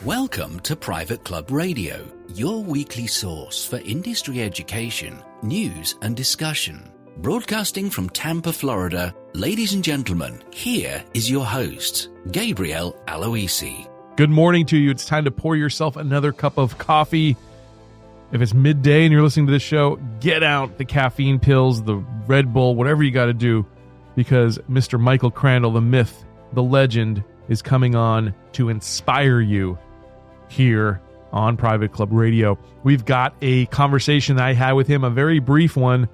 Welcome to Private Club Radio, your weekly source for industry education, news and discussion. Broadcasting from Tampa, Florida, ladies and gentlemen, here is your host, Gabriel Aloisi. Good morning to you. It's time to pour yourself another cup of coffee. If it's midday and you're listening to this show, get out the caffeine pills, the Red Bull, whatever you got to do, because Mr. Michael Crandall, the myth, the legend, is coming on to inspire you here on Private Club Radio. We've got a conversation that I had with him, a very brief one,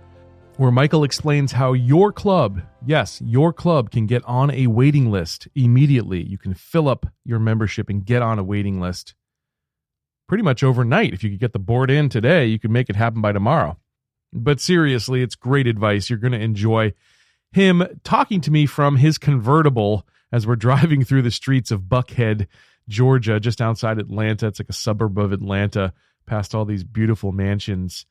where Michael explains how your club, yes, your club, can get on a waiting list immediately. You can fill up your membership and get on a waiting list pretty much overnight. If you could get the board in today, you could make it happen by tomorrow. But seriously, it's great advice. You're going to enjoy him talking to me from his convertible as we're driving through the streets of Buckhead, Georgia, just outside Atlanta. It's like a suburb of Atlanta, past all these beautiful mansions.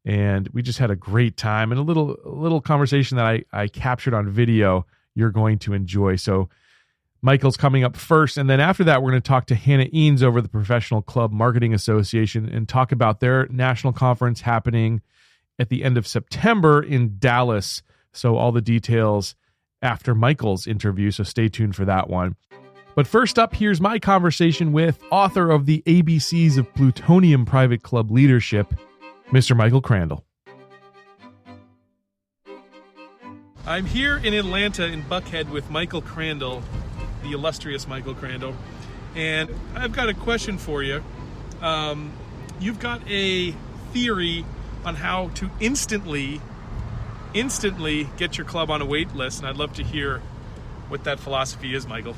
And we just had a great time and a little conversation that I captured on video you're going to enjoy. So Michael's coming up first. And then after that, we're going to talk to Hannah Eanes over the Professional Club Marketing Association and talk about their national conference happening at the end of September in Dallas. So all the details after Michael's interview. So stay tuned for that one. But first up, here's my conversation with author of the ABCs of Plutonium Private Club Leadership, Mr. Michael Crandall. I'm here in Atlanta in Buckhead with Michael Crandall, the illustrious Michael Crandall. And I've got a question for you. You've got a theory on how to instantly get your club on a wait list, and I'd love to hear what that philosophy is, Michael.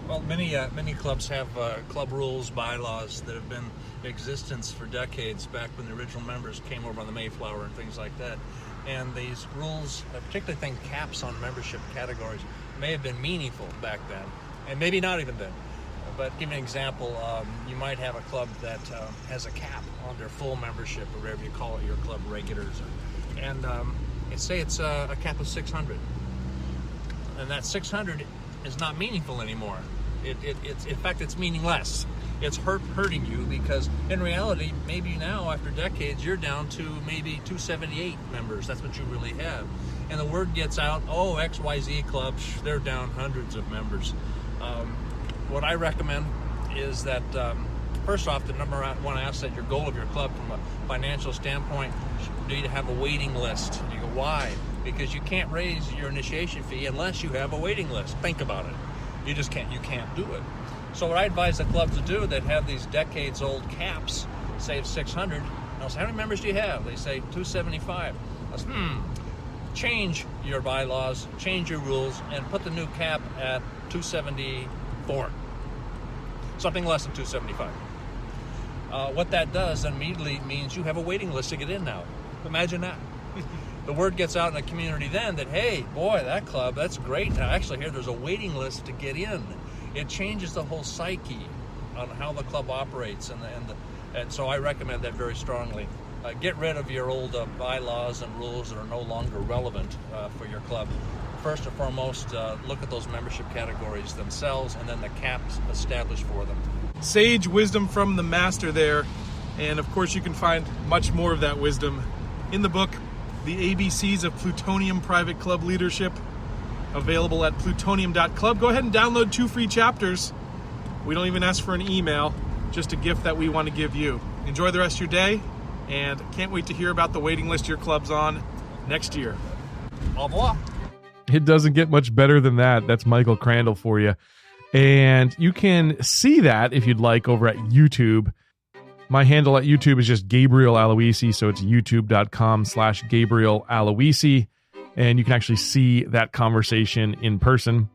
Well, many clubs have club rules, bylaws that have been in existence for decades, back when the original members came over on the Mayflower and things like that. And these rules, particularly things caps on membership categories, may have been meaningful back then, and maybe not even then. But give me an example. You might have a club that has a cap on their full membership, or whatever you call it, your club regulars. And say it's a cap of 600. And that 600 is not meaningful anymore. It's in fact, it's meaningless. It's hurting you, because in reality, maybe now after decades, you're down to maybe 278 members. That's what you really have. And the word gets out, oh, XYZ club, they're down hundreds of members. What I recommend is that, first off, the number one asset, your goal of your club from a financial standpoint, you need to have a waiting list. And you go, why? Because you can't raise your initiation fee unless you have a waiting list. Think about it. You just can't. You can't do it. So what I advise the club to do that have these decades-old caps, say it's 600. I'll say, how many members do you have? They say 275. I say, change your bylaws, change your rules, and put the new cap at 274. Something less than 275. What that does immediately means you have a waiting list to get in now. Imagine that. The word gets out in the community then that, hey, boy, that club, that's great. Now, actually, here there's a waiting list to get in. It changes the whole psyche on how the club operates, and so I recommend that very strongly. Get rid of your old bylaws and rules that are no longer relevant for your club. First and foremost, look at those membership categories themselves, and then the caps established for them. Sage wisdom from the master there, and of course you can find much more of that wisdom in the book, The ABCs of Plutonium Private Club Leadership, available at plutonium.club. Go ahead and download 2 free chapters. We don't even ask for an email, just a gift that we want to give you. Enjoy the rest of your day, and can't wait to hear about the waiting list your club's on next year. Au revoir. It doesn't get much better than that. That's Michael Crandall for you. And you can see that if you'd like over at YouTube. My handle at YouTube is just Gabriel Aloisi, so it's youtube.com/Gabriel Aloisi, and you can actually see that conversation in person.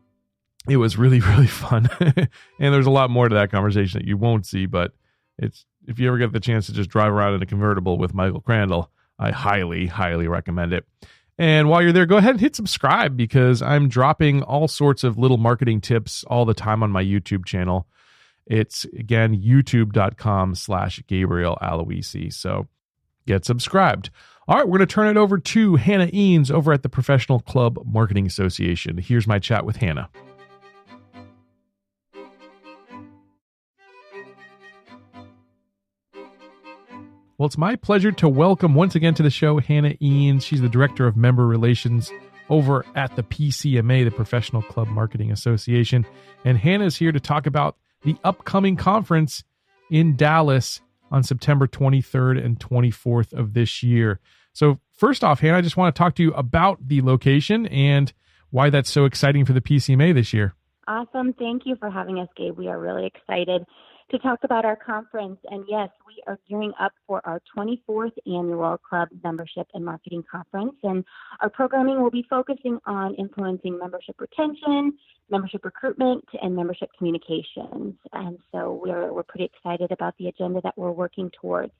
It was really, really fun, and there's a lot more to that conversation that you won't see, but it's if you ever get the chance to just drive around in a convertible with Michael Crandall, I highly, highly recommend it. And while you're there, go ahead and hit subscribe, because I'm dropping all sorts of little marketing tips all the time on my YouTube channel. It's, again, youtube.com/Gabriel Aloisi. So get subscribed. All right, we're going to turn it over to Hannah Eanes over at the Professional Club Marketing Association. Here's my chat with Hannah. Well, it's my pleasure to welcome once again to the show Hannah Eanes. She's the Director of Member Relations over at the PCMA, the Professional Club Marketing Association. And Hannah's here to talk about the upcoming conference in Dallas on September 23rd and 24th of this year. So first off, Hannah, I just want to talk to you about the location and why that's so exciting for the PCMA this year. Awesome. Thank you for having us, Gabe. We are really excited to talk about our conference. And yes, we are gearing up for our 24th annual club membership and marketing conference. And our programming will be focusing on influencing membership retention, membership recruitment, and membership communications. And so we're pretty excited about the agenda that we're working towards.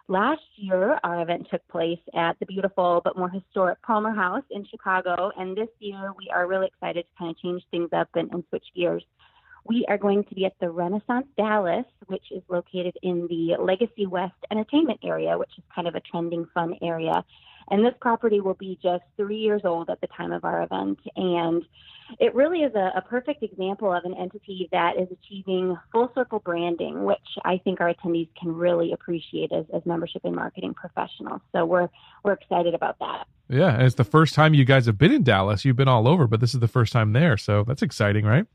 Last year, our event took place at the beautiful but more historic Palmer House in Chicago. And this year, we are really excited to kind of change things up and switch gears. We are going to be at the Renaissance Dallas, which is located in the Legacy West entertainment area, which is kind of a trending, fun area. And this property will be just 3 years old at the time of our event. And it really is a perfect example of an entity that is achieving full circle branding, which I think our attendees can really appreciate as membership and marketing professionals. So we're excited about that. Yeah, and it's the first time you guys have been in Dallas. You've been all over, but this is the first time there. So that's exciting, right?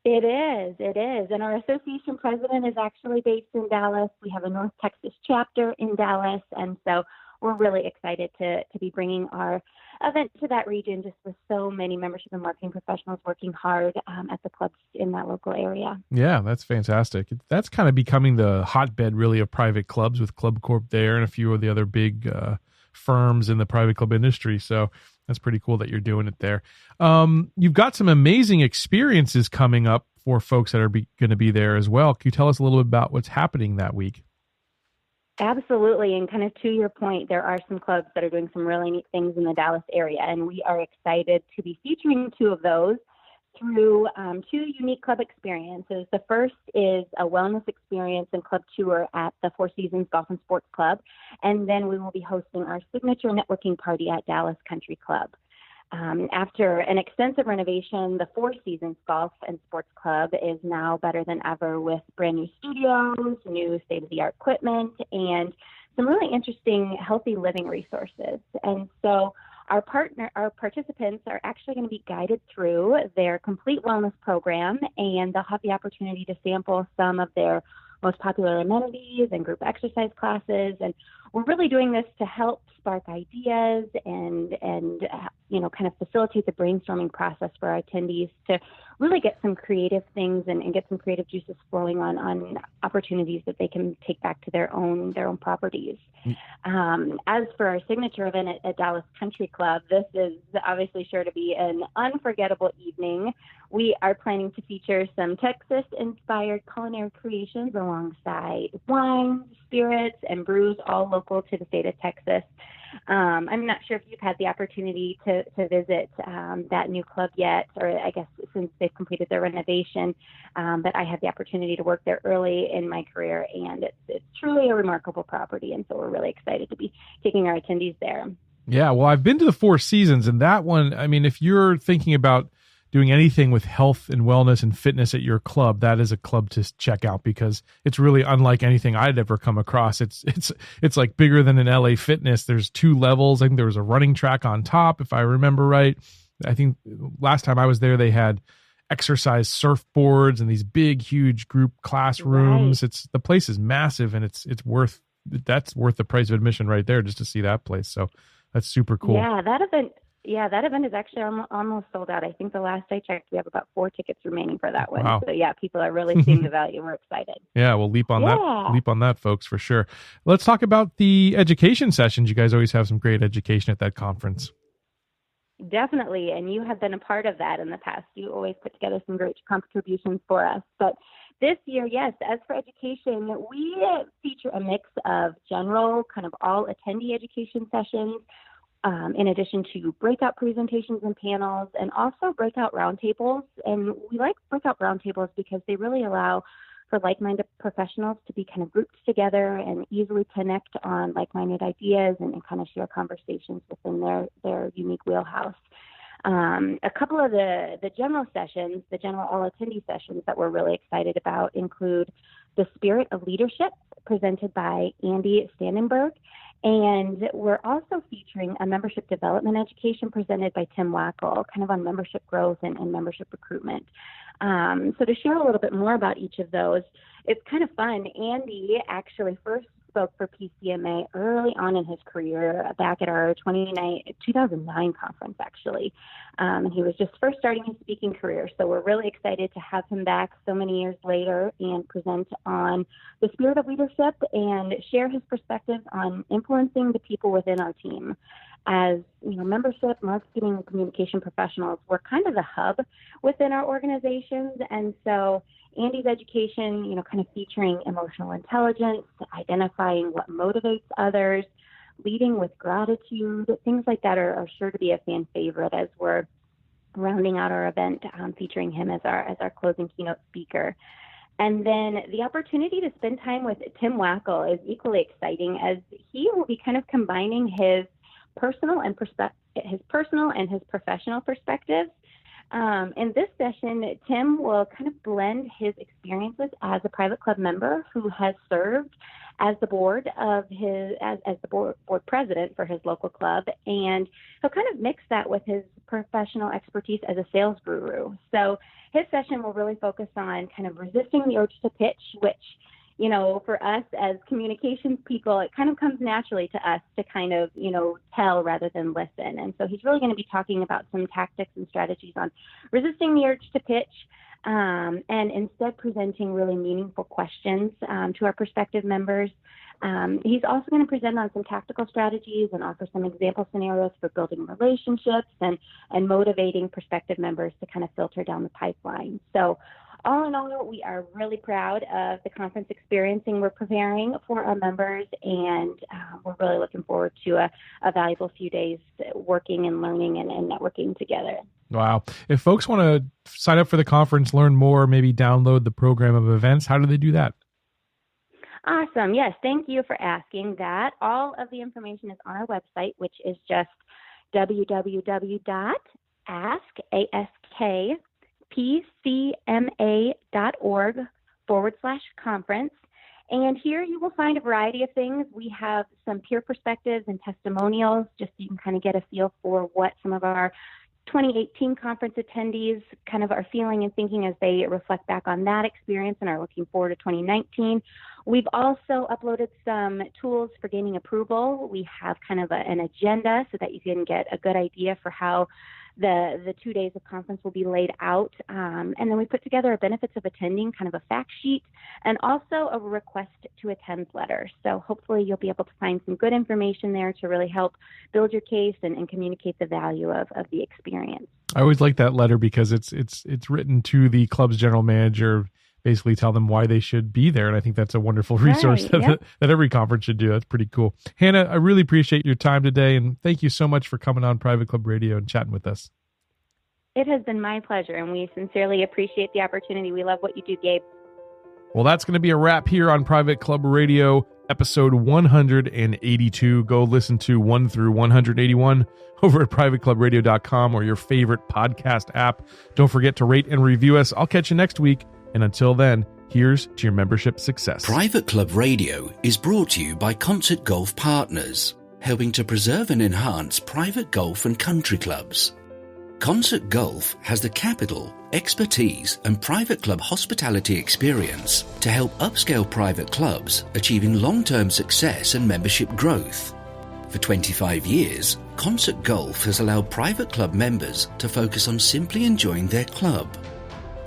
It is. And our association president is actually based in Dallas. We have a North Texas chapter in Dallas. And so we're really excited to be bringing our event to that region, just with so many membership and marketing professionals working hard at the clubs in that local area. Yeah, that's fantastic. That's kind of becoming the hotbed, really, of private clubs, with Club Corp there and a few of the other big firms in the private club industry. So that's pretty cool that you're doing it there. You've got some amazing experiences coming up for folks that are going to be there as well. Can you tell us a little bit about what's happening that week? Absolutely. And kind of to your point, there are some clubs that are doing some really neat things in the Dallas area. And we are excited to be featuring two of those through two unique club experiences. The first is a wellness experience and club tour at the Four Seasons Golf and Sports Club. And then we will be hosting our signature networking party at Dallas Country Club. After an extensive renovation, the Four Seasons Golf and Sports Club is now better than ever, with brand new studios, new state-of-the-art equipment, and some really interesting healthy living resources. And so our participants are actually going to be guided through their complete wellness program, and they'll have the opportunity to sample some of their most popular amenities and group exercise classes. And we're really doing this to help spark ideas and kind of facilitate the brainstorming process for our attendees to really get some creative things and get some creative juices flowing on opportunities that they can take back to their own properties. As for our signature event at Dallas Country Club, this is obviously sure to be an unforgettable evening. We are planning to feature some Texas-inspired culinary creations alongside wines, spirits, and brews, all local to the state of Texas. I'm not sure if you've had the opportunity to visit that new club yet, or I guess since they've completed their renovation, but I had the opportunity to work there early in my career, and it's truly a remarkable property, and so we're really excited to be taking our attendees there. Yeah, well, I've been to the Four Seasons, and that one, I mean, if you're thinking about doing anything with health and wellness and fitness at your club, that is a club to check out, because it's really unlike anything I'd ever come across. It's like bigger than an LA Fitness. There's 2 levels. I think there was a running track on top, if I remember right. I think last time I was there, they had exercise surfboards and these big, huge group classrooms. Right. The place is massive, and that's worth the price of admission right there, just to see that place. So that's super cool. That event is actually almost sold out. I think the last I checked, we have about 4 tickets remaining for that one. Wow. So yeah, people are really seeing the value. We're excited. Yeah, we'll leap on that, folks, for sure. Let's talk about the education sessions. You guys always have some great education at that conference. Definitely, and you have been a part of that in the past. You always put together some great contributions for us. But this year, yes, as for education, we feature a mix of general, kind of all attendee education sessions, in addition to breakout presentations and panels, and also breakout roundtables. And we like breakout roundtables because they really allow for like-minded professionals to be kind of grouped together and easily connect on like-minded ideas and kind of share conversations within their unique wheelhouse. A couple of the general sessions, the general all attendee sessions that we're really excited about include The Spirit of Leadership, presented by Andy Standenberg. And we're also featuring a membership development education presented by Tim Wackel, kind of on membership growth and membership recruitment. So to share a little bit more about each of those, it's kind of fun. Andy actually first spoke for PCMA early on in his career, back at our 2009 conference, actually. And he was just first starting his speaking career. So we're really excited to have him back so many years later and present on the Spirit of Leadership and share his perspectives on influencing the people within our team. As membership, marketing, and communication professionals, we're kind of the hub within our organizations. And so Andy's education, kind of featuring emotional intelligence, identifying what motivates others, leading with gratitude, things like that are sure to be a fan favorite as we're rounding out our event, featuring him as our closing keynote speaker. And then the opportunity to spend time with Tim Wackel is equally exciting, as he will be kind of combining his personal and his professional perspectives. In this session, Tim will kind of blend his experiences as a private club member who has served as the board president for his local club, and he'll kind of mix that with his professional expertise as a sales guru. So his session will really focus on kind of resisting the urge to pitch, which, for us as communications people, it kind of comes naturally to us to kind of, tell rather than listen. And so he's really going to be talking about some tactics and strategies on resisting the urge to pitch, and instead presenting really meaningful questions to our prospective members. He's also going to present on some tactical strategies and offer some example scenarios for building relationships and motivating prospective members to kind of filter down the pipeline. So all in all, we are really proud of the conference experiencing we're preparing for our members, and we're really looking forward to a valuable few days working and learning and networking together. Wow. If folks want to sign up for the conference, learn more, maybe download the program of events, how do they do that? Awesome. Yes, thank you for asking that. All of the information is on our website, which is just www.pcma.org/conference. And here you will find a variety of things. We have some peer perspectives and testimonials, just so you can kind of get a feel for what some of our 2018 conference attendees kind of are feeling and thinking as they reflect back on that experience and are looking forward to 2019. We've also uploaded some tools for gaining approval. We have kind of an agenda so that you can get a good idea for how the 2 days of conference will be laid out. And then we put together a benefits of attending, kind of a fact sheet, and also a request to attend letter. So hopefully you'll be able to find some good information there to really help build your case and communicate the value of the experience. I always like that letter because it's written to the club's general manager, basically tell them why they should be there. And I think that's a wonderful resource that every conference should do. That's pretty cool. Hannah, I really appreciate your time today. And thank you so much for coming on Private Club Radio and chatting with us. It has been my pleasure, and we sincerely appreciate the opportunity. We love what you do, Gabe. Well, that's going to be a wrap here on Private Club Radio, episode 182. Go listen to 1 through 181 over at privateclubradio.com or your favorite podcast app. Don't forget to rate and review us. I'll catch you next week. And until then, here's to your membership success. Private Club Radio is brought to you by Concert Golf Partners, helping to preserve and enhance private golf and country clubs. Concert Golf has the capital, expertise, and private club hospitality experience to help upscale private clubs achieving long-term success and membership growth. For 25 years, Concert Golf has allowed private club members to focus on simply enjoying their club.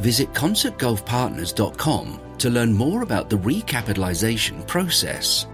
Visit concertgolfpartners.com to learn more about the recapitalization process.